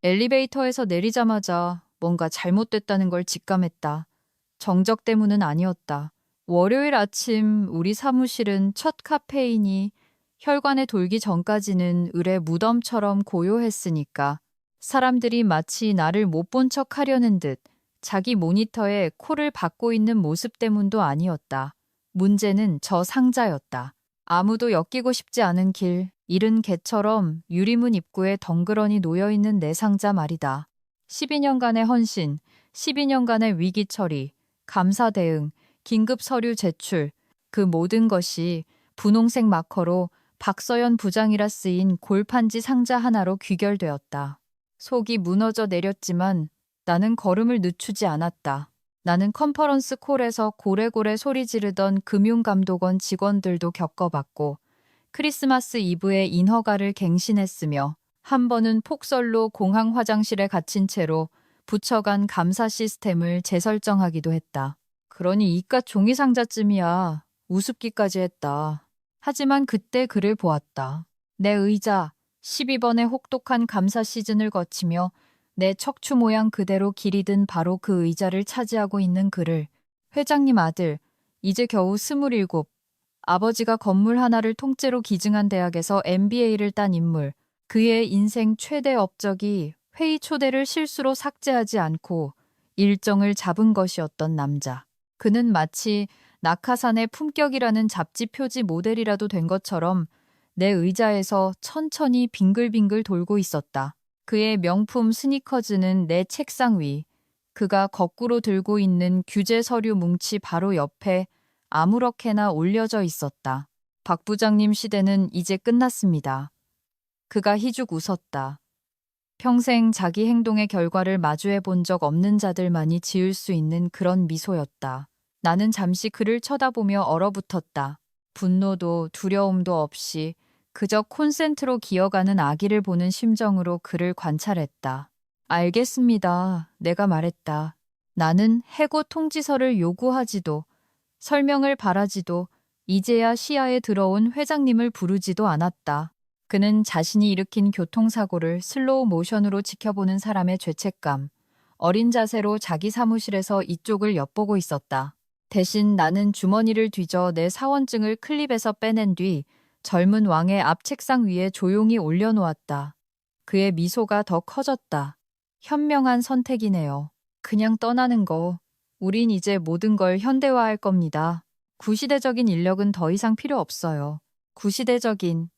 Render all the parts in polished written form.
엘리베이터에서 내리자마자 뭔가 잘못됐다는 걸 직감했다. 정적 때문은 아니었다. 월요일 아침 우리 사무실은 첫 카페인이 혈관에 돌기 전까지는 을의 무덤처럼 고요했으니까 사람들이 마치 나를 못 본 척 하려는 듯 자기 모니터에 코를 박고 있는 모습 때문도 아니었다. 문제는 저 상자였다. 아무도 엮이고 싶지 않은 길, 잃은 개처럼 유리문 입구에 덩그러니 놓여있는 내 상자 말이다. 12년간의 헌신, 12년간의 위기 처리, 감사 대응, 긴급 서류 제출, 그 모든 것이 분홍색 마커로 박서연 부장이라 쓰인 골판지 상자 하나로 귀결되었다. 속이 무너져 내렸지만 나는 걸음을 늦추지 않았다. 나는 컨퍼런스 콜에서 고래고래 소리 지르던 금융감독원 직원들도 겪어봤고 크리스마스 이브에 인허가를 갱신했으며 한 번은 폭설로 공항 화장실에 갇힌 채로 부처간 감사 시스템을 재설정하기도 했다. 그러니 이깟 종이 상자쯤이야 우습기까지 했다. 하지만 그때 그를 보았다. 내 의자, 12번의 혹독한 감사 시즌을 거치며 내 척추 모양 그대로 길이 든 바로 그 의자를 차지하고 있는 그를, 회장님 아들, 이제 겨우 27, 아버지가 건물 하나를 통째로 기증한 대학에서 MBA를 딴 인물, 그의 인생 최대 업적이 회의 초대를 실수로 삭제하지 않고 일정을 잡은 것이었던 남자. 그는 마치 낙하산의 품격이라는 잡지 표지 모델이라도 된 것처럼 내 의자에서 천천히 빙글빙글 돌고 있었다. 그의 명품 스니커즈는 내 책상 위, 그가 거꾸로 들고 있는 규제 서류 뭉치 바로 옆에 아무렇게나 올려져 있었다. 박 부장님 시대는 이제 끝났습니다. 그가 희죽 웃었다. 평생 자기 행동의 결과를 마주해 본 적 없는 자들만이 지을 수 있는 그런 미소였다. 나는 잠시 그를 쳐다보며 얼어붙었다. 분노도 두려움도 없이 그저 콘센트로 기어가는 아기를 보는 심정으로 그를 관찰했다. 알겠습니다. 내가 말했다. 나는 해고 통지서를 요구하지도 설명을 바라지도 이제야 시야에 들어온 회장님을 부르지도 않았다. 그는 자신이 일으킨 교통사고를 슬로우 모션으로 지켜보는 사람의 죄책감, 어린 자세로 자기 사무실에서 이쪽을 엿보고 있었다. 대신 나는 주머니를 뒤져 내 사원증을 클립에서 빼낸 뒤 젊은 왕의 앞 책상 위에 조용히 올려놓았다. 그의 미소가 더 커졌다. 현명한 선택이네요. 그냥 떠나는 거. 우린 이제 모든 걸 현대화할 겁니다. 구시대적인 인력은 더 이상 필요 없어요. 구시대적인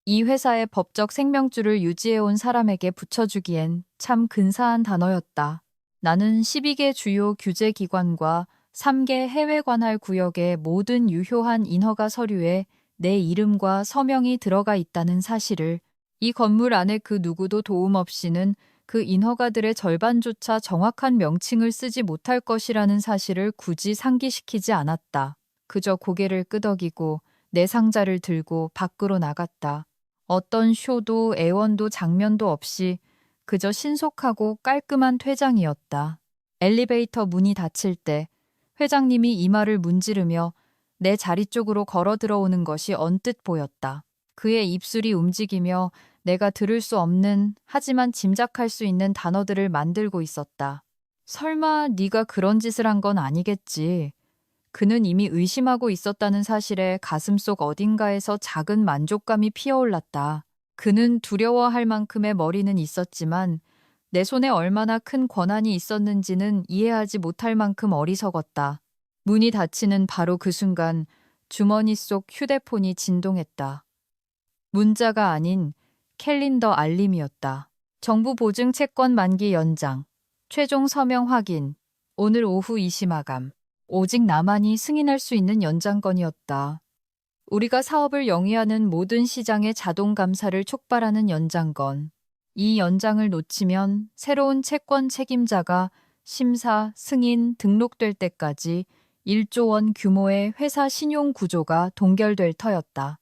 이 회사의 법적 생명줄을 유지해온 사람에게 붙여주기엔 참 근사한 단어였다. 나는 12개 주요 규제기관과 3개 해외 관할 구역의 모든 유효한 인허가 서류에 내 이름과 서명이 들어가 있다는 사실을, 이 건물 안에 그 누구도 도움 없이는 그 인허가들의 절반조차 정확한 명칭을 쓰지 못할 것이라는 사실을 굳이 상기시키지 않았다. 그저 고개를 끄덕이고 내 상자를 들고 밖으로 나갔다. 어떤 쇼도 애원도 장면도 없이 그저 신속하고 깔끔한 퇴장이었다. 엘리베이터 문이 닫힐 때 회장님이 이마를 문지르며 내 자리 쪽으로 걸어 들어오는 것이 언뜻 보였다. 그의 입술이 움직이며 내가 들을 수 없는 하지만 짐작할 수 있는 단어들을 만들고 있었다. 설마 네가 그런 짓을 한 건 아니겠지. 그는 이미 의심하고 있었다는 사실에 가슴속 어딘가에서 작은 만족감이 피어올랐다. 그는 두려워할 만큼의 머리는 있었지만 내 손에 얼마나 큰 권한이 있었는지는 이해하지 못할 만큼 어리석었다. 문이 닫히는 바로 그 순간 주머니 속 휴대폰이 진동했다. 문자가 아닌 캘린더 알림이었다. 정부 보증 채권 만기 연장, 최종 서명 확인, 오늘 오후 이시 마감. 오직 나만이 승인할 수 있는 연장건이었다. 우리가 사업을 영위하는 모든 시장의 자동 감사를 촉발하는 연장건. 이 연장을 놓치면 새로운 채권 책임자가 심사, 승인, 등록될 때까지 1조 원 규모의 회사 신용 구조가 동결될 터였다.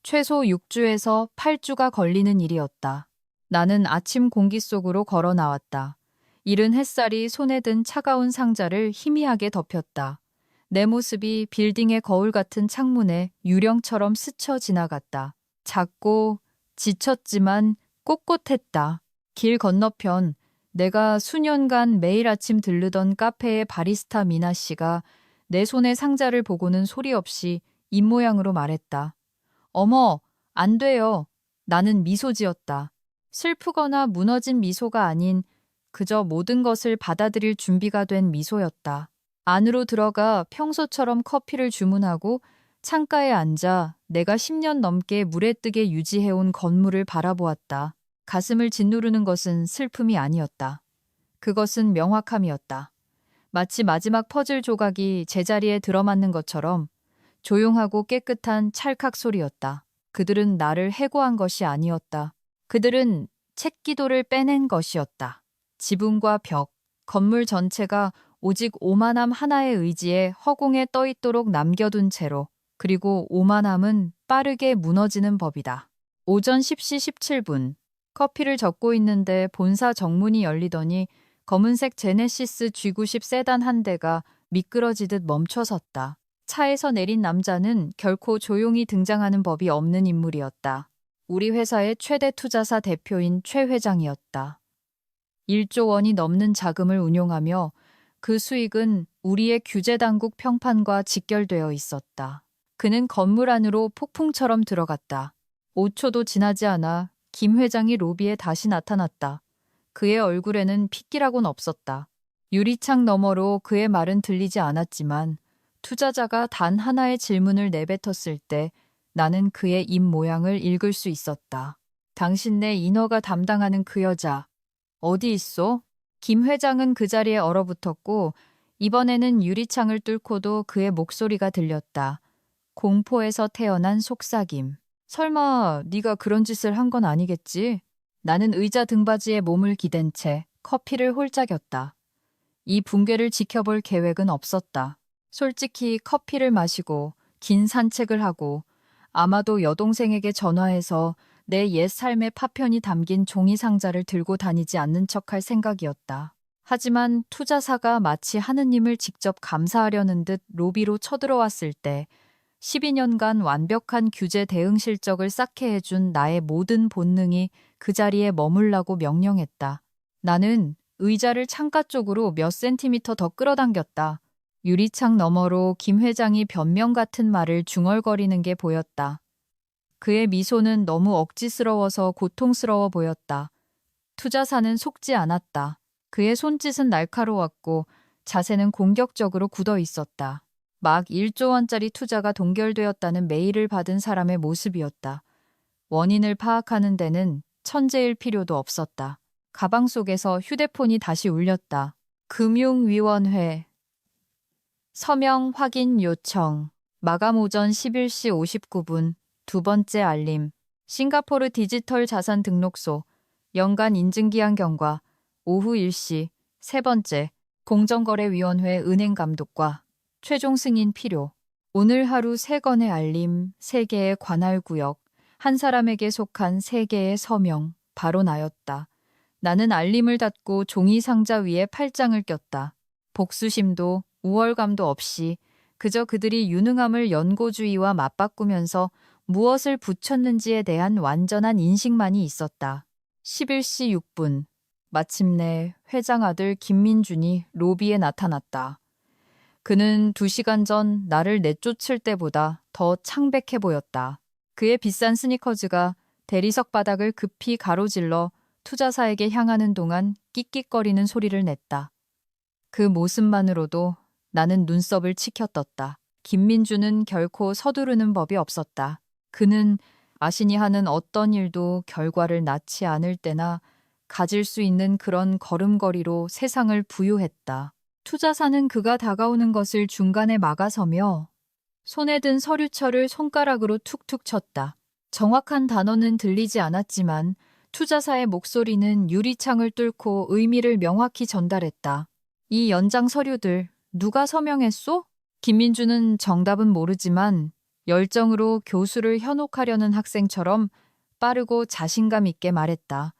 최소 6주에서 8주가 걸리는 일이었다. 나는 아침 공기 속으로 걸어 나왔다. 이른 햇살이 손에 든 차가운 상자를 희미하게 덮였다. 내 모습이 빌딩의 거울 같은 창문에 유령처럼 스쳐 지나갔다. 작고 지쳤지만 꼿꼿했다. 길 건너편 내가 수년간 매일 아침 들르던 카페의 바리스타 미나 씨가 내 손의 상자를 보고는 소리 없이 입모양으로 말했다. 어머, 안 돼요. 나는 미소 지었다. 슬프거나 무너진 미소가 아닌 그저 모든 것을 받아들일 준비가 된 미소였다. 안으로 들어가 평소처럼 커피를 주문하고 창가에 앉아 내가 10년 넘게 물에 뜨게 유지해온 건물을 바라보았다. 가슴을 짓누르는 것은 슬픔이 아니었다. 그것은 명확함이었다. 마치 마지막 퍼즐 조각이 제자리에 들어맞는 것처럼 조용하고 깨끗한 찰칵 소리였다. 그들은 나를 해고한 것이 아니었다. 그들은 책기도를 빼낸 것이었다. 지붕과 벽, 건물 전체가 오직 오만함 하나의 의지에 허공에 떠있도록 남겨둔 채로, 그리고 오만함은 빠르게 무너지는 법이다. 오전 10시 17분, 커피를 적고 있는데 본사 정문이 열리더니 검은색 제네시스 G90 세단 한 대가 미끄러지듯 멈춰섰다. 차에서 내린 남자는 결코 조용히 등장하는 법이 없는 인물이었다. 우리 회사의 최대 투자사 대표인 최 회장이었다. 1조 원이 넘는 자금을 운용하며 그 수익은 우리의 규제당국 평판과 직결되어 있었다. 그는 건물 안으로 폭풍처럼 들어갔다. 5초도 지나지 않아 김 회장이 로비에 다시 나타났다. 그의 얼굴에는 핏기라곤 없었다. 유리창 너머로 그의 말은 들리지 않았지만 투자자가 단 하나의 질문을 내뱉었을 때 나는 그의 입 모양을 읽을 수 있었다. 당신네 인허가 담당하는 그 여자 어디 있어? 김 회장은 그 자리에 얼어붙었고 이번에는 유리창을 뚫고도 그의 목소리가 들렸다. 공포에서 태어난 속삭임. 설마 네가 그런 짓을 한 건 아니겠지? 나는 의자 등받이에 몸을 기댄 채 커피를 홀짝였다. 이 붕괴를 지켜볼 계획은 없었다. 솔직히 커피를 마시고 긴 산책을 하고 아마도 여동생에게 전화해서 내 옛 삶의 파편이 담긴 종이 상자를 들고 다니지 않는 척할 생각이었다. 하지만 투자사가 마치 하느님을 직접 감사하려는 듯 로비로 쳐들어왔을 때 12년간 완벽한 규제 대응 실적을 쌓게 해준 나의 모든 본능이 그 자리에 머물라고 명령했다. 나는 의자를 창가 쪽으로 몇 센티미터 더 끌어당겼다. 유리창 너머로 김 회장이 변명 같은 말을 중얼거리는 게 보였다. 그의 미소는 너무 억지스러워서 고통스러워 보였다. 투자사는 속지 않았다. 그의 손짓은 날카로웠고 자세는 공격적으로 굳어 있었다. 막 1조 원짜리 투자가 동결되었다는 메일을 받은 사람의 모습이었다. 원인을 파악하는 데는 천재일 필요도 없었다. 가방 속에서 휴대폰이 다시 울렸다. 금융위원회. 서명 확인 요청. 마감 오전 11시 59분. 두 번째 알림. 싱가포르 디지털 자산 등록소. 연간 인증기한 경과. 오후 1시. 세 번째. 공정거래위원회 은행감독과. 최종 승인 필요. 오늘 하루 3건의 알림, 3개의 관할구역, 한 사람에게 속한 3개의 서명. 바로 나였다. 나는 알림을 닫고 종이 상자 위에 팔짱을 꼈다. 복수심도 우월감도 없이 그저 그들이 유능함을 연고주의와 맞바꾸면서 무엇을 붙였는지에 대한 완전한 인식만이 있었다. 11시 6분. 마침내 회장 아들 김민준이 로비에 나타났다. 그는 2시간 전 나를 내쫓을 때보다 더 창백해 보였다. 그의 비싼 스니커즈가 대리석 바닥을 급히 가로질러 투자사에게 향하는 동안 끽끽거리는 소리를 냈다. 그 모습만으로도 나는 눈썹을 치켜떴다. 김민주는 결코 서두르는 법이 없었다. 그는 자신이 하는 어떤 일도 결과를 낳지 않을 때나 가질 수 있는 그런 걸음걸이로 세상을 부유했다. 투자사는 그가 다가오는 것을 중간에 막아서며 손에 든 서류철을 손가락으로 툭툭 쳤다. 정확한 단어는 들리지 않았지만 투자사의 목소리는 유리창을 뚫고 의미를 명확히 전달했다. 이 연장 서류들 누가 서명했소? 김민주는 정답은 모르지만 열정으로 교수를 현혹하려는 학생처럼 빠르고 자신감 있게 말했다.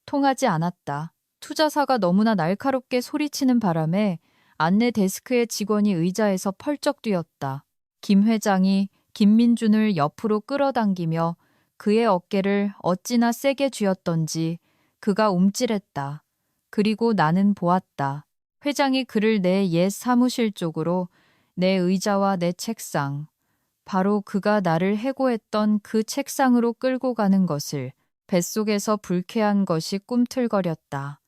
통하지 않았다. 투자사가 너무나 날카롭게 소리치는 바람에 안내 데스크의 직원이 의자에서 펄쩍 뛰었다. 김 회장이 김민준을 옆으로 끌어당기며 그의 어깨를 어찌나 세게 쥐었던지 그가 움찔했다. 그리고 나는 보았다. 회장이 그를 내 옛 사무실 쪽으로, 내 의자와 내 책상, 바로 그가 나를 해고했던 그 책상으로 끌고 가는 것을. 뱃속에서 불쾌한 것이 꿈틀거렸다.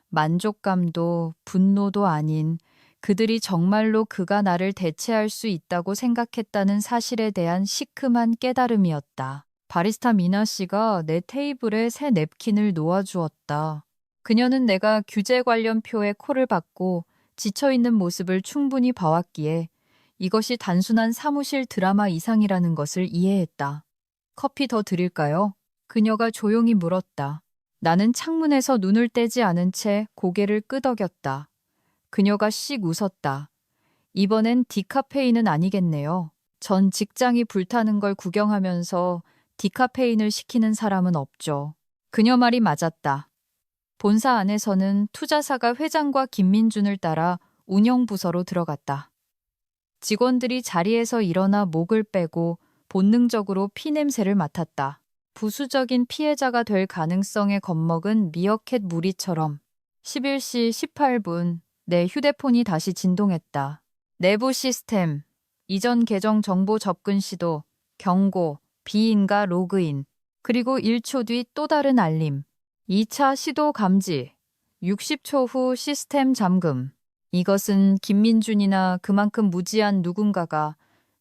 만족감도 분노도 아닌, 그들이 정말로 그가 나를 대체할 수 있다고 생각했다는 사실에 대한 시큼한 깨달음이었다. 바리스타 미나 씨가 내 테이블에 새 냅킨을 놓아주었다. 그녀는 내가 규제 관련 표에 코를 박고 지쳐있는 모습을 충분히 봐왔기에 이것이 단순한 사무실 드라마 이상이라는 것을 이해했다. 커피 더 드릴까요? 그녀가 조용히 물었다. 나는 창문에서 눈을 떼지 않은 채 고개를 끄덕였다. 그녀가 씩 웃었다. 이번엔 디카페인은 아니겠네요. 전 직장이 불타는 걸 구경하면서 디카페인을 시키는 사람은 없죠. 그녀 말이 맞았다. 본사 안에서는 투자사가 회장과 김민준을 따라 운영부서로 들어갔다. 직원들이 자리에서 일어나 목을 빼고 본능적으로 피냄새를 맡았다. 부수적인 피해자가 될 가능성에 겁먹은 미어캣 무리처럼. 11시 18분 내 휴대폰이 다시 진동했다. 내부 시스템, 이전 계정 정보 접근 시도, 경고, 비인가 로그인, 그리고 1초 뒤 또 다른 알림. 2차 시도 감지, 60초 후 시스템 잠금. 이것은 김민준이나 그만큼 무지한 누군가가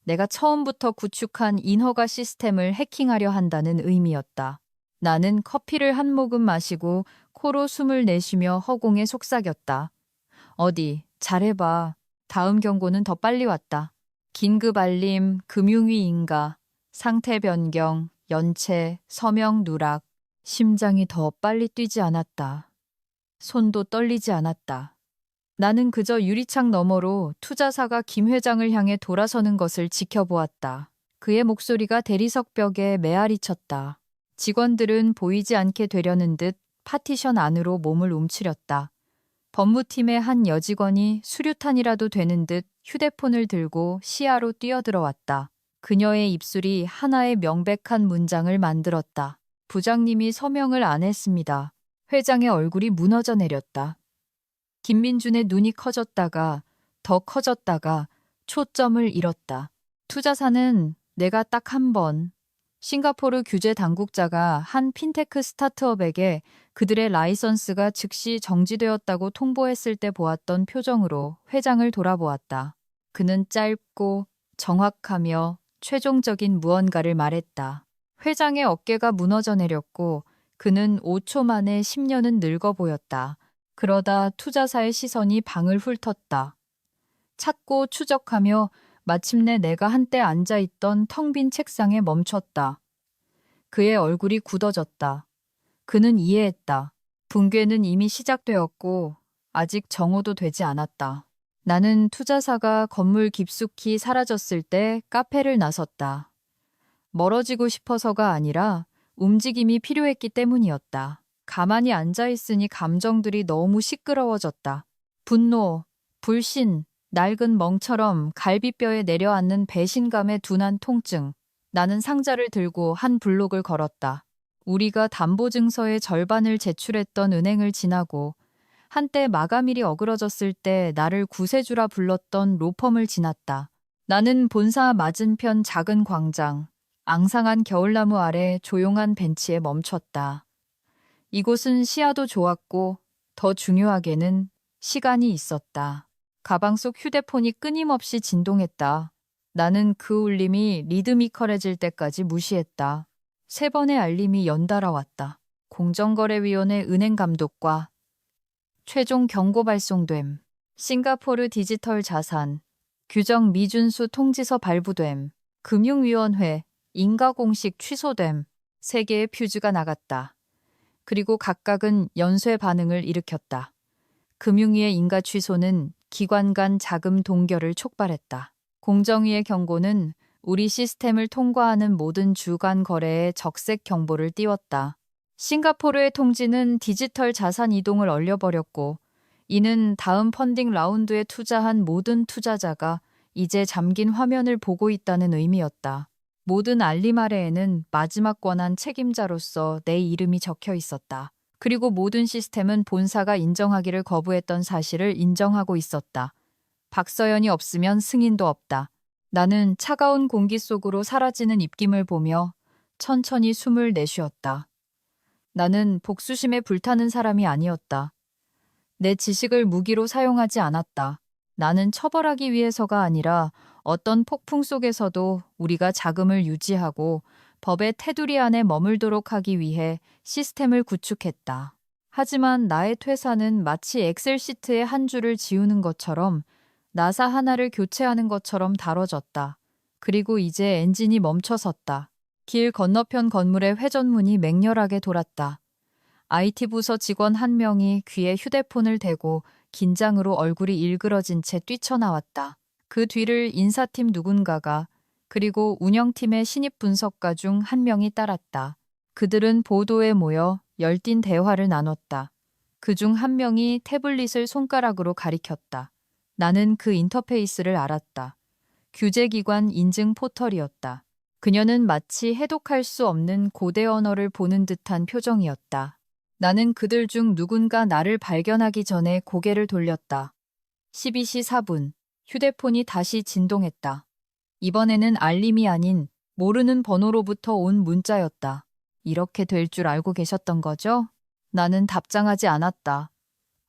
내가 처음부터 구축한 인허가 시스템을 해킹하려 한다는 의미였다. 나는 커피를 한 모금 마시고 코로 숨을 내쉬며 허공에 속삭였다. 어디, 잘해봐. 다음 경고는 더 빨리 왔다. 긴급 알림, 금융위 인가, 상태 변경, 연체, 서명 누락. 심장이 더 빨리 뛰지 않았다. 손도 떨리지 않았다. 나는 그저 유리창 너머로 투자사가 김 회장을 향해 돌아서는 것을 지켜보았다. 그의 목소리가 대리석 벽에 메아리 쳤다. 직원들은 보이지 않게 되려는 듯 파티션 안으로 몸을 움츠렸다. 법무팀의 한 여직원이 수류탄이라도 되는 듯 휴대폰을 들고 시야로 뛰어들어왔다. 그녀의 입술이 하나의 명백한 문장을 만들었다. 부장님이 서명을 안 했습니다. 회장의 얼굴이 무너져 내렸다. 김민준의 눈이 커졌다가 더 커졌다가 초점을 잃었다. 투자사는 내가 딱 한 번, 싱가포르 규제 당국자가 한 핀테크 스타트업에게 그들의 라이선스가 즉시 정지되었다고 통보했을 때 보았던 표정으로 회장을 돌아보았다. 그는 짧고 정확하며 최종적인 무언가를 말했다. 회장의 어깨가 무너져 내렸고 그는 5초 만에 10년은 늙어 보였다. 그러다 투자사의 시선이 방을 훑었다. 찾고 추적하며 마침내 내가 한때 앉아있던 텅 빈 책상에 멈췄다. 그의 얼굴이 굳어졌다. 그는 이해했다. 붕괴는 이미 시작되었고 아직 정오도 되지 않았다. 나는 투자사가 건물 깊숙이 사라졌을 때 카페를 나섰다. 멀어지고 싶어서가 아니라 움직임이 필요했기 때문이었다. 가만히 앉아있으니 감정들이 너무 시끄러워졌다. 분노, 불신, 낡은 멍처럼 갈비뼈에 내려앉는 배신감의 둔한 통증. 나는 상자를 들고 한 블록을 걸었다. 우리가 담보증서의 절반을 제출했던 은행을 지나고 한때 마감일이 어그러졌을 때 나를 구세주라 불렀던 로펌을 지났다. 나는 본사 맞은편 작은 광장, 앙상한 겨울나무 아래 조용한 벤치에 멈췄다. 이곳은 시야도 좋았고 더 중요하게는 시간이 있었다. 가방 속 휴대폰이 끊임없이 진동했다. 나는 그 울림이 리드미컬해질 때까지 무시했다. 3번의 알림이 연달아 왔다. 공정거래위원회 은행 감독과 최종 경고 발송됨. 싱가포르 디지털 자산. 규정 미준수 통지서 발부됨. 금융위원회 인가공식 취소됨. 3개의 퓨즈가 나갔다. 그리고 각각은 연쇄 반응을 일으켰다. 금융위의 인가 취소는 기관 간 자금 동결을 촉발했다. 공정위의 경고는 우리 시스템을 통과하는 모든 주간 거래에 적색 경보를 띄웠다. 싱가포르의 통지는 디지털 자산 이동을 얼려버렸고 이는 다음 펀딩 라운드에 투자한 모든 투자자가 이제 잠긴 화면을 보고 있다는 의미였다. 모든 알림 아래에는 마지막 권한 책임자로서 내 이름이 적혀 있었다. 그리고 모든 시스템은 본사가 인정하기를 거부했던 사실을 인정하고 있었다. 박서연이 없으면 승인도 없다. 나는 차가운 공기 속으로 사라지는 입김을 보며 천천히 숨을 내쉬었다. 나는 복수심에 불타는 사람이 아니었다. 내 지식을 무기로 사용하지 않았다. 나는 처벌하기 위해서가 아니라 어떤 폭풍 속에서도 우리가 자금을 유지하고 법의 테두리 안에 머물도록 하기 위해 시스템을 구축했다. 하지만 나의 퇴사는 마치 엑셀 시트의 한 줄을 지우는 것처럼 나사 하나를 교체하는 것처럼 다뤄졌다. 그리고 이제 엔진이 멈춰섰다. 길 건너편 건물의 회전문이 맹렬하게 돌았다. IT 부서 직원 한 명이 귀에 휴대폰을 대고 긴장으로 얼굴이 일그러진 채 뛰쳐나왔다. 그 뒤를 인사팀 누군가가 그리고 운영팀의 신입 분석가 중 한 명이 따랐다. 그들은 보도에 모여 열띤 대화를 나눴다. 그중 한 명이 태블릿을 손가락으로 가리켰다. 나는 그 인터페이스를 알았다. 규제기관 인증 포털이었다. 그녀는 마치 해독할 수 없는 고대 언어를 보는 듯한 표정이었다. 나는 그들 중 누군가 나를 발견하기 전에 고개를 돌렸다. 12시 4분. 휴대폰이 다시 진동했다. 이번에는 알림이 아닌 모르는 번호로부터 온 문자였다. 이렇게 될 줄 알고 계셨던 거죠? 나는 답장하지 않았다.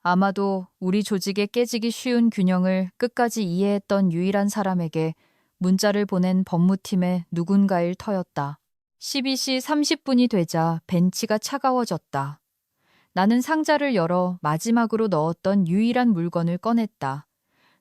아마도 우리 조직에 깨지기 쉬운 균형을 끝까지 이해했던 유일한 사람에게 문자를 보낸 법무팀의 누군가일 터였다. 12시 30분이 되자 벤치가 차가워졌다. 나는 상자를 열어 마지막으로 넣었던 유일한 물건을 꺼냈다.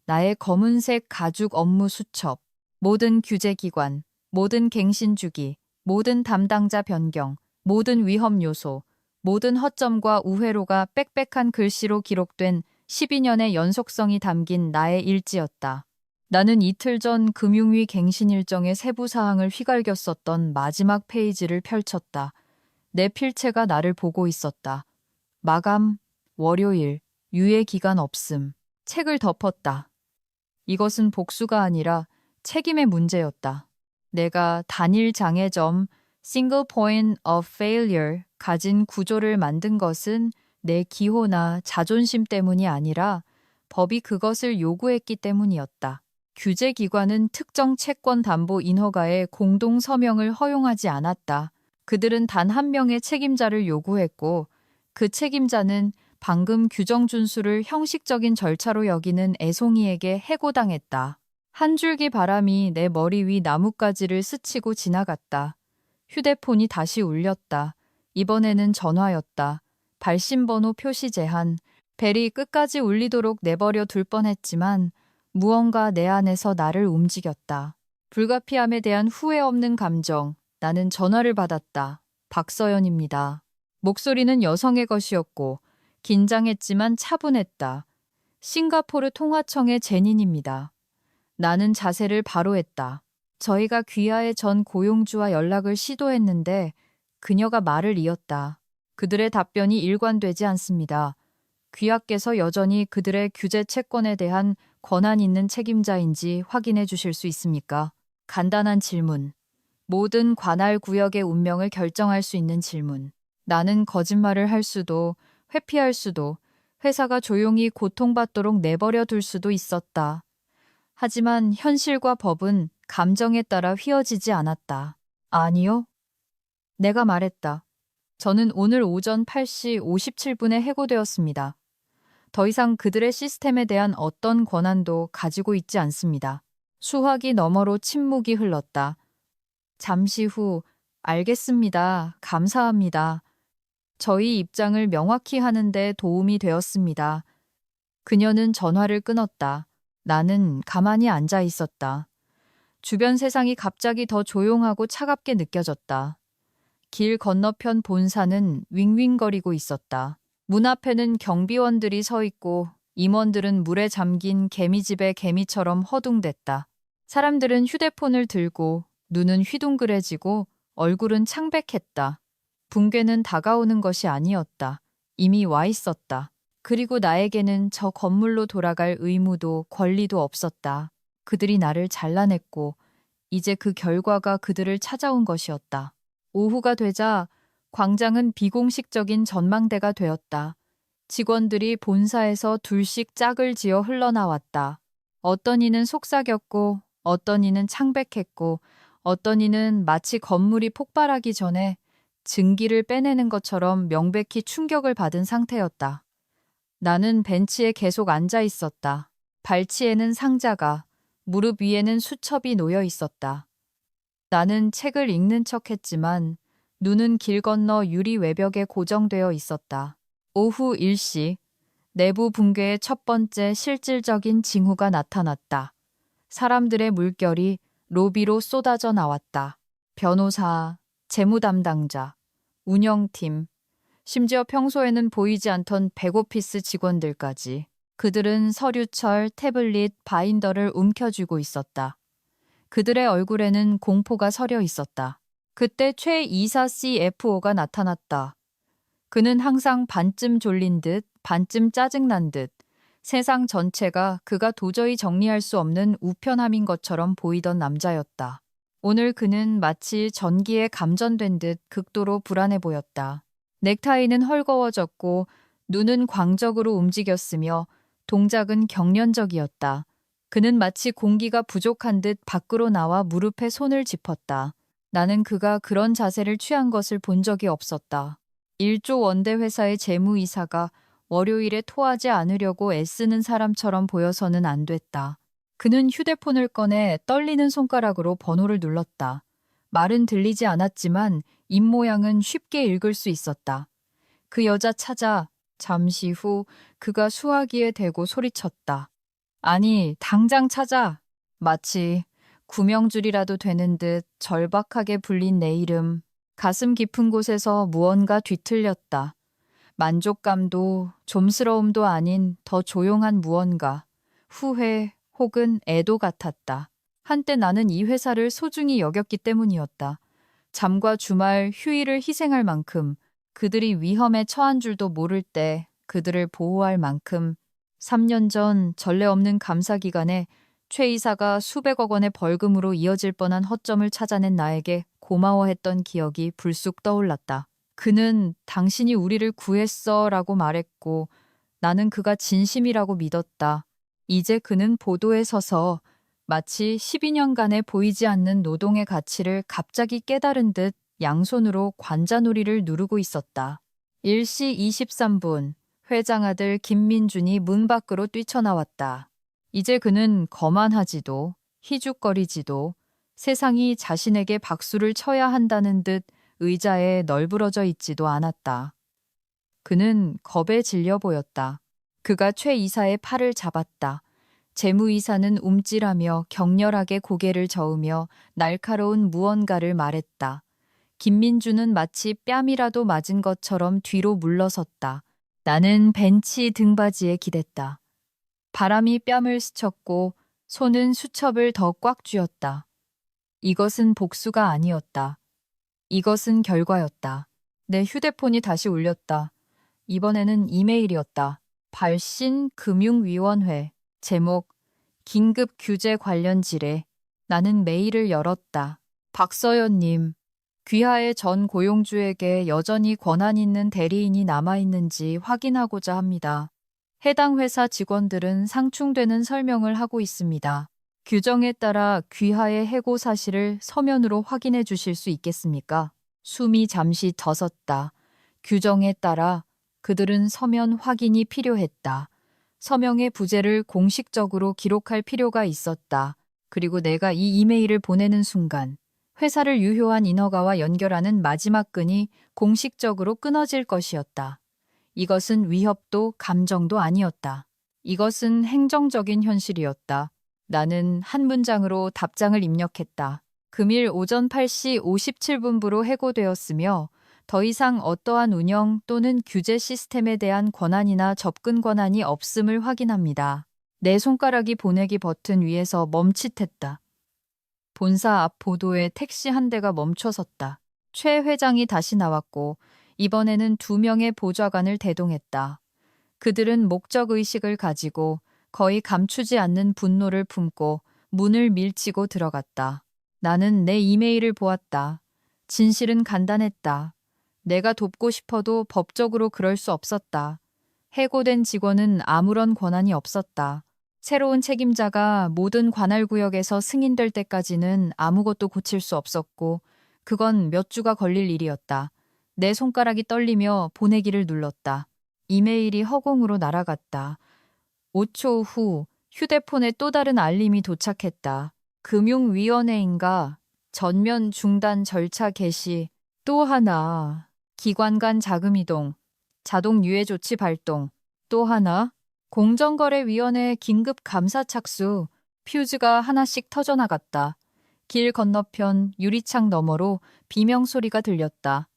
나의 검은색 가죽 업무 수첩, 모든 규제기관, 모든 갱신주기, 모든 담당자 변경, 모든 위험 요소, 모든 허점과 우회로가 빽빽한 글씨로 기록된 12년의 연속성이 담긴 나의 일지였다. 나는 이틀 전 금융위 갱신 일정의 세부 사항을 휘갈겼었던 마지막 페이지를 펼쳤다. 내 필체가 나를 보고 있었다. 마감, 월요일, 유예 기간 없음. 책을 덮었다. 이것은 복수가 아니라 책임의 문제였다. 내가 단일 장애점, single point of failure 가진 구조를 만든 것은 내 기호나 자존심 때문이 아니라 법이 그것을 요구했기 때문이었다. 규제기관은 특정 채권 담보 인허가의 공동 서명을 허용하지 않았다. 그들은 단 한 명의 책임자를 요구했고 그 책임자는 방금 규정 준수를 형식적인 절차로 여기는 애송이에게 해고당했다. 한 줄기 바람이 내 머리 위 나뭇가지를 스치고 지나갔다. 휴대폰이 다시 울렸다. 이번에는 전화였다. 발신번호 표시 제한. 벨이 끝까지 울리도록 내버려 둘 뻔했지만 무언가 내 안에서 나를 움직였다. 불가피함에 대한 후회 없는 감정. 나는 전화를 받았다. 박서연입니다. 목소리는 여성의 것이었고 긴장했지만 차분했다. 싱가포르 통화청의 제닌입니다. 나는 자세를 바로 했다. 저희가 귀하의 전 고용주와 연락을 시도했는데 그녀가 말을 이었다. 그들의 답변이 일관되지 않습니다. 귀하께서 여전히 그들의 규제 채권에 대한 권한 있는 책임자인지 확인해 주실 수 있습니까? 간단한 질문. 모든 관할 구역의 운명을 결정할 수 있는 질문. 나는 거짓말을 할 수도, 회피할 수도, 회사가 조용히 고통받도록 내버려 둘 수도 있었다. 하지만 현실과 법은 감정에 따라 휘어지지 않았다. 아니요. 내가 말했다. 저는 오늘 오전 8시 57분에 해고되었습니다. 더 이상 그들의 시스템에 대한 어떤 권한도 가지고 있지 않습니다. 수화기 너머로 침묵이 흘렀다. 잠시 후, 알겠습니다. 감사합니다. 저희 입장을 명확히 하는데 도움이 되었습니다. 그녀는 전화를 끊었다. 나는 가만히 앉아 있었다. 주변 세상이 갑자기 더 조용하고 차갑게 느껴졌다. 길 건너편 본사는 윙윙거리고 있었다. 문 앞에는 경비원들이 서 있고 임원들은 물에 잠긴 개미집의 개미처럼 허둥댔다. 사람들은 휴대폰을 들고 눈은 휘둥그레지고 얼굴은 창백했다. 붕괴는 다가오는 것이 아니었다. 이미 와 있었다. 그리고 나에게는 저 건물로 돌아갈 의무도 권리도 없었다. 그들이 나를 잘라냈고 이제 그 결과가 그들을 찾아온 것이었다. 오후가 되자 광장은 비공식적인 전망대가 되었다. 직원들이 본사에서 둘씩 짝을 지어 흘러나왔다. 어떤 이는 속삭였고, 어떤 이는 창백했고, 어떤 이는 마치 건물이 폭발하기 전에 증기를 빼내는 것처럼 명백히 충격을 받은 상태였다. 나는 벤치에 계속 앉아 있었다. 발치에는 상자가, 무릎 위에는 수첩이 놓여 있었다. 나는 책을 읽는 척 했지만 눈은 길 건너 유리 외벽에 고정되어 있었다. 오후 1시, 내부 붕괴의 첫 번째 실질적인 징후가 나타났다. 사람들의 물결이 로비로 쏟아져 나왔다. 변호사, 재무 담당자, 운영팀, 심지어 평소에는 보이지 않던 백오피스 직원들까지. 그들은 서류철, 태블릿, 바인더를 움켜쥐고 있었다. 그들의 얼굴에는 공포가 서려 있었다. 그때 최 이사 CFO가 나타났다. 그는 항상 반쯤 졸린 듯, 반쯤 짜증난 듯, 세상 전체가 그가 도저히 정리할 수 없는 우편함인 것처럼 보이던 남자였다. 오늘 그는 마치 전기에 감전된 듯 극도로 불안해 보였다. 넥타이는 헐거워졌고 눈은 광적으로 움직였으며 동작은 경련적이었다. 그는 마치 공기가 부족한 듯 밖으로 나와 무릎에 손을 짚었다. 나는 그가 그런 자세를 취한 것을 본 적이 없었다. 1조 원대 회사의 재무이사가 월요일에 토하지 않으려고 애쓰는 사람처럼 보여서는 안 됐다. 그는 휴대폰을 꺼내 떨리는 손가락으로 번호를 눌렀다. 말은 들리지 않았지만 입모양은 쉽게 읽을 수 있었다. 그 여자 찾아. 잠시 후 그가 수화기에 대고 소리쳤다. 아니, 당장 찾아. 마치 구명줄이라도 되는 듯 절박하게 불린 내 이름. 가슴 깊은 곳에서 무언가 뒤틀렸다. 만족감도 좀스러움도 아닌 더 조용한 무언가. 후회 혹은 애도 같았다. 한때 나는 이 회사를 소중히 여겼기 때문이었다. 잠과 주말 휴일을 희생할 만큼, 그들이 위험에 처한 줄도 모를 때 그들을 보호할 만큼. 3년 전 전례 없는 감사 기간에 최 이사가 수백억 원의 벌금으로 이어질 뻔한 허점을 찾아낸 나에게 고마워했던 기억이 불쑥 떠올랐다. 그는 당신이 우리를 구했어 라고 말했고 나는 그가 진심이라고 믿었다. 이제 그는 보도에 서서 마치 12년간에 보이지 않는 노동의 가치를 갑자기 깨달은 듯 양손으로 관자놀이를 누르고 있었다. 1시 23분 회장 아들 김민준이 문 밖으로 뛰쳐나왔다. 이제 그는 거만하지도 희죽거리지도 세상이 자신에게 박수를 쳐야 한다는 듯 의자에 널브러져 있지도 않았다. 그는 겁에 질려 보였다. 그가 최 이사의 팔을 잡았다. 재무이사는 움찔하며 격렬하게 고개를 저으며 날카로운 무언가를 말했다. 김민주는 마치 뺨이라도 맞은 것처럼 뒤로 물러섰다. 나는 벤치 등받이에 기댔다. 바람이 뺨을 스쳤고 손은 수첩을 더 꽉 쥐었다. 이것은 복수가 아니었다. 이것은 결과였다. 내 휴대폰이 다시 울렸다. 이번에는 이메일이었다. 발신금융위원회. 제목 긴급 규제 관련 지뢰. 나는 메일을 열었다. 박서연님, 귀하의 전 고용주에게 여전히 권한 있는 대리인이 남아있는지 확인하고자 합니다. 해당 회사 직원들은 상충되는 설명을 하고 있습니다. 규정에 따라 귀하의 해고 사실을 서면으로 확인해 주실 수 있겠습니까? 숨이 잠시 멎었다. 규정에 따라 그들은 서면 확인이 필요했다. 서명의 부재를 공식적으로 기록할 필요가 있었다. 그리고 내가 이 이메일을 보내는 순간 회사를 유효한 인허가와 연결하는 마지막 끈이 공식적으로 끊어질 것이었다. 이것은 위협도 감정도 아니었다. 이것은 행정적인 현실이었다. 나는 한 문장으로 답장을 입력했다. 금일 오전 8시 57분부로 해고되었으며 더 이상 어떠한 운영 또는 규제 시스템에 대한 권한이나 접근 권한이 없음을 확인합니다. 내 손가락이 보내기 버튼 위에서 멈칫했다. 본사 앞 보도에 택시 한 대가 멈춰섰다. 최 회장이 다시 나왔고 이번에는 2명의 보좌관을 대동했다. 그들은 목적의식을 가지고 거의 감추지 않는 분노를 품고 문을 밀치고 들어갔다. 나는 내 이메일을 보았다. 진실은 간단했다. 내가 돕고 싶어도 법적으로 그럴 수 없었다. 해고된 직원은 아무런 권한이 없었다. 새로운 책임자가 모든 관할구역에서 승인될 때까지는 아무것도 고칠 수 없었고 그건 몇 주가 걸릴 일이었다. 내 손가락이 떨리며 보내기를 눌렀다. 이메일이 허공으로 날아갔다. 5초 후 휴대폰에 또 다른 알림이 도착했다. 금융위원회인가? 전면 중단 절차 개시. 또 하나. 기관 간 자금 이동. 자동 유예 조치 발동. 또 하나. 공정거래위원회 긴급 감사 착수. 퓨즈가 하나씩 터져나갔다. 길 건너편 유리창 너머로 비명소리가 들렸다.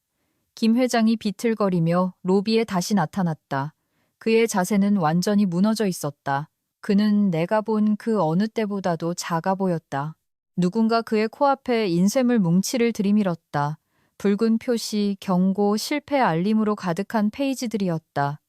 김 회장이 비틀거리며 로비에 다시 나타났다. 그의 자세는 완전히 무너져 있었다. 그는 내가 본 그 어느 때보다도 작아 보였다. 누군가 그의 코앞에 인쇄물 뭉치를 들이밀었다. 붉은 표시, 경고, 실패 알림으로 가득한 페이지들이었다.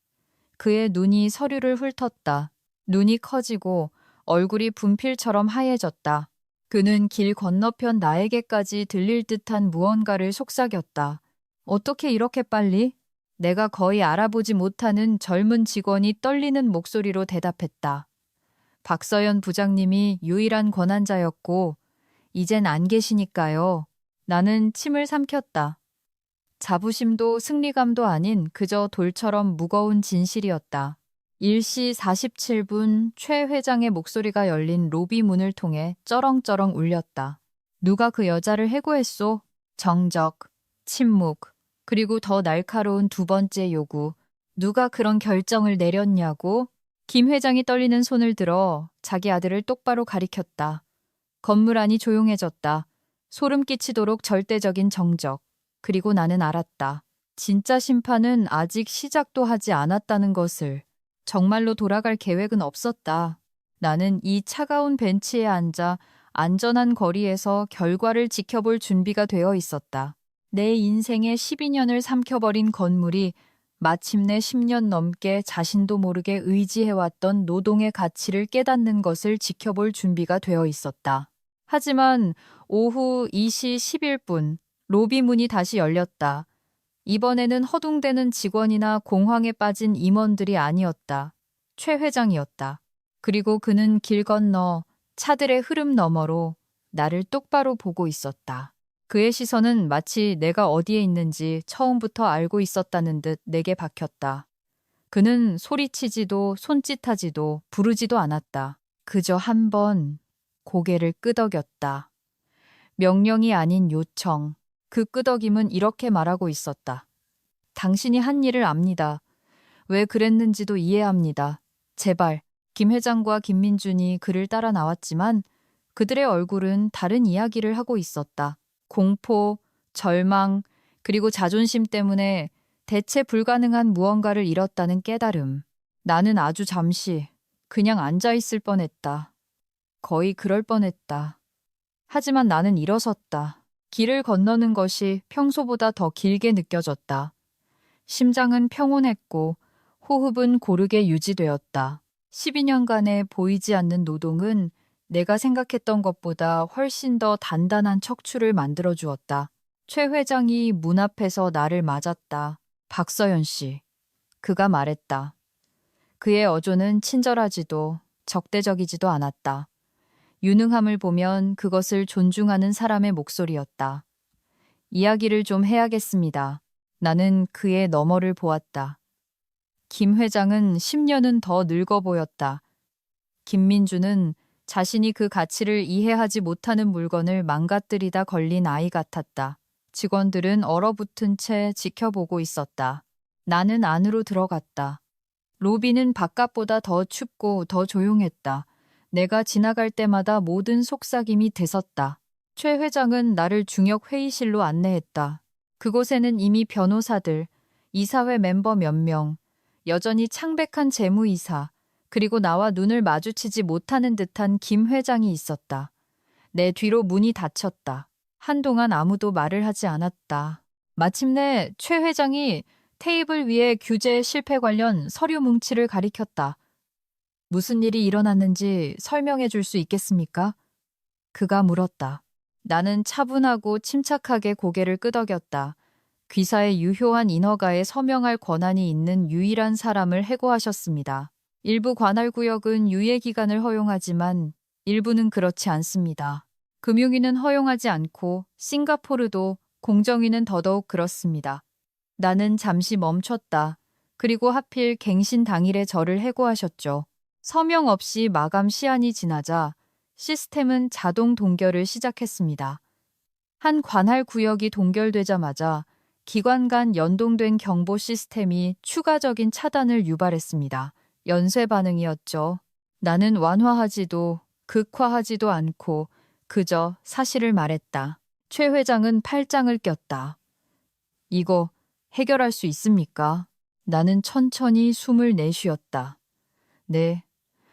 그의 눈이 서류를 훑었다. 눈이 커지고 얼굴이 분필처럼 하얘졌다. 그는 길 건너편 나에게까지 들릴 듯한 무언가를 속삭였다. 어떻게 이렇게 빨리? 내가 거의 알아보지 못하는 젊은 직원이 떨리는 목소리로 대답했다. 박서연 부장님이 유일한 권한자였고 이젠 안 계시니까요. 나는 침을 삼켰다. 자부심도 승리감도 아닌 그저 돌처럼 무거운 진실이었다. 1시 47분 최 회장의 목소리가 열린 로비 문을 통해 쩌렁쩌렁 울렸다. 누가 그 여자를 해고했소? 정적, 침묵, 그리고 더 날카로운 두 번째 요구. 누가 그런 결정을 내렸냐고? 김 회장이 떨리는 손을 들어 자기 아들을 똑바로 가리켰다. 건물 안이 조용해졌다. 소름 끼치도록 절대적인 정적. 그리고 나는 알았다. 진짜 심판은 아직 시작도 하지 않았다는 것을. 정말로 돌아갈 계획은 없었다. 나는 이 차가운 벤치에 앉아 안전한 거리에서 결과를 지켜볼 준비가 되어 있었다. 내 인생의 12년을 삼켜버린 건물이 마침내 10년 넘게 자신도 모르게 의지해왔던 노동의 가치를 깨닫는 것을 지켜볼 준비가 되어 있었다. 하지만 오후 2시 11분 로비 문이 다시 열렸다. 이번에는 허둥대는 직원이나 공황에 빠진 임원들이 아니었다. 최 회장이었다. 그리고 그는 길 건너 차들의 흐름 너머로 나를 똑바로 보고 있었다. 그의 시선은 마치 내가 어디에 있는지 처음부터 알고 있었다는 듯 내게 박혔다. 그는 소리치지도 손짓하지도 부르지도 않았다. 그저 한 번 고개를 끄덕였다. 명령이 아닌 요청. 그 끄덕임은 이렇게 말하고 있었다. 당신이 한 일을 압니다. 왜 그랬는지도 이해합니다. 제발. 김 회장과 김민준이 그를 따라 나왔지만 그들의 얼굴은 다른 이야기를 하고 있었다. 공포, 절망, 그리고 자존심 때문에 대체 불가능한 무언가를 잃었다는 깨달음. 나는 아주 잠시 그냥 앉아 있을 뻔했다. 거의 그럴 뻔했다. 하지만 나는 일어섰다. 길을 건너는 것이 평소보다 더 길게 느껴졌다. 심장은 평온했고 호흡은 고르게 유지되었다. 12년간의 보이지 않는 노동은 내가 생각했던 것보다 훨씬 더 단단한 척추를 만들어 주었다. 최 회장이 문 앞에서 나를 맞았다. 박서연 씨. 그가 말했다. 그의 어조는 친절하지도 적대적이지도 않았다. 유능함을 보면 그것을 존중하는 사람의 목소리였다. 이야기를 좀 해야겠습니다. 나는 그의 너머를 보았다. 김 회장은 10년은 더 늙어 보였다. 김민주는 자신이 그 가치를 이해하지 못하는 물건을 망가뜨리다 걸린 아이 같았다. 직원들은 얼어붙은 채 지켜보고 있었다. 나는 안으로 들어갔다. 로비는 바깥보다 더 춥고 더 조용했다. 내가 지나갈 때마다 모든 속삭임이 대섰다. 최 회장은 나를 중역 회의실로 안내했다. 그곳에는 이미 변호사들, 이사회 멤버 몇 명, 여전히 창백한 재무이사, 그리고 나와 눈을 마주치지 못하는 듯한 김 회장이 있었다. 내 뒤로 문이 닫혔다. 한동안 아무도 말을 하지 않았다. 마침내 최 회장이 테이블 위에 규제 실패 관련 서류 뭉치를 가리켰다. 무슨 일이 일어났는지 설명해 줄 수 있겠습니까? 그가 물었다. 나는 차분하고 침착하게 고개를 끄덕였다. 귀사의 유효한 인허가에 서명할 권한이 있는 유일한 사람을 해고하셨습니다. 일부 관할구역은 유예 기간을 허용하지만 일부는 그렇지 않습니다. 금융위는 허용하지 않고 싱가포르도 공정위는 더더욱 그렇습니다. 나는 잠시 멈췄다. 그리고 하필 갱신 당일에 저를 해고하셨죠. 서명 없이 마감 시한이 지나자 시스템은 자동 동결을 시작했습니다. 한 관할 구역이 동결되자마자 기관 간 연동된 경보 시스템이 추가적인 차단을 유발했습니다. 연쇄 반응이었죠. 나는 완화하지도 극화하지도 않고 그저 사실을 말했다. 최 회장은 팔짱을 꼈다. 이거 해결할 수 있습니까? 나는 천천히 숨을 내쉬었다. 네.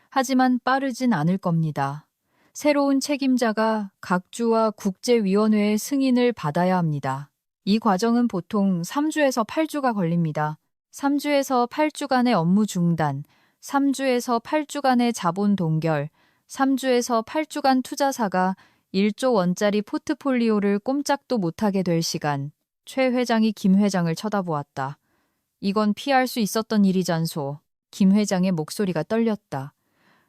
하지만 빠르진 않을 겁니다. 새로운 책임자가 각주와 국제위원회의 승인을 받아야 합니다. 이 과정은 보통 3주에서 8주가 걸립니다. 3주에서 8주간의 업무 중단, 3주에서 8주간의 자본 동결, 3주에서 8주간 투자사가 1조 원짜리 포트폴리오를 꼼짝도 못하게 될 시간. 최 회장이 김 회장을 쳐다보았다. 이건 피할 수 있었던 일이잖소. 김 회장의 목소리가 떨렸다.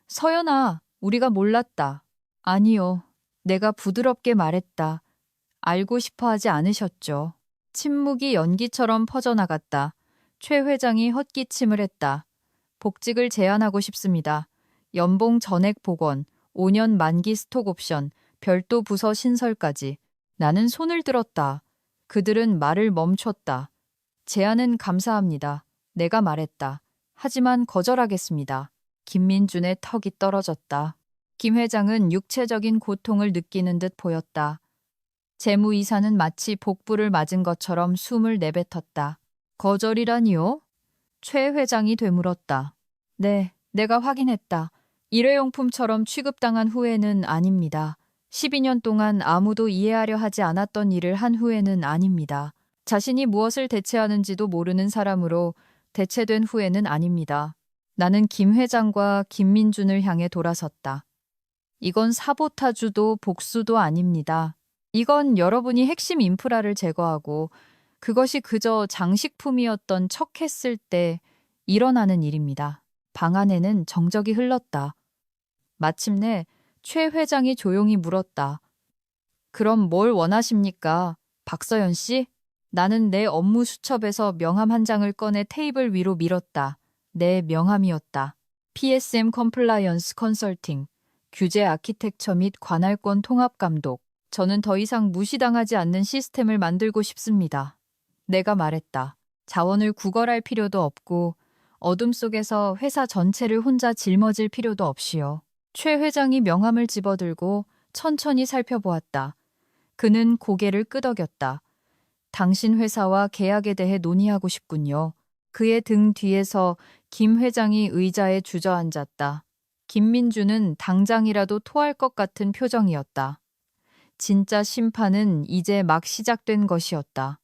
서연아, 우리가 몰랐다. 아니요. 내가 부드럽게 말했다. 알고 싶어 하지 않으셨죠. 침묵이 연기처럼 퍼져나갔다. 최 회장이 헛기침을 했다. 복직을 제안하고 싶습니다. 연봉 전액 복원, 5년 만기 스톡 옵션, 별도 부서 신설까지. 나는 손을 들었다. 그들은 말을 멈췄다. 제안은 감사합니다. 내가 말했다. 하지만 거절하겠습니다. 김민준의 턱이 떨어졌다. 김 회장은 육체적인 고통을 느끼는 듯 보였다. 재무이사는 마치 복부를 맞은 것처럼 숨을 내뱉었다. 거절이라니요? 최 회장이 되물었다. 네, 내가 확인했다. 일회용품처럼 취급당한 후에는 아닙니다. 12년 동안 아무도 이해하려 하지 않았던 일을 한 후에는 아닙니다. 자신이 무엇을 대체하는지도 모르는 사람으로 대체된 후에는 아닙니다. 나는 김 회장과 김민준을 향해 돌아섰다. 이건 사보타주도 복수도 아닙니다. 이건 여러분이 핵심 인프라를 제거하고 그것이 그저 장식품이었던 척했을 때 일어나는 일입니다. 방 안에는 정적이 흘렀다. 마침내 최 회장이 조용히 물었다. 그럼 뭘 원하십니까? 박서연 씨? 나는 내 업무 수첩에서 명함 한 장을 꺼내 테이블 위로 밀었다. 내 명함이었다. PSM 컴플라이언스 컨설팅, 규제 아키텍처 및 관할권 통합 감독. 저는 더 이상 무시당하지 않는 시스템을 만들고 싶습니다. 내가 말했다. 자원을 구걸할 필요도 없고 어둠 속에서 회사 전체를 혼자 짊어질 필요도 없이요. 최 회장이 명함을 집어들고 천천히 살펴보았다. 그는 고개를 끄덕였다. 당신 회사와 계약에 대해 논의하고 싶군요. 그의 등 뒤에서 김 회장이 의자에 주저앉았다. 김민주는 당장이라도 토할 것 같은 표정이었다. 진짜 심판은 이제 막 시작된 것이었다.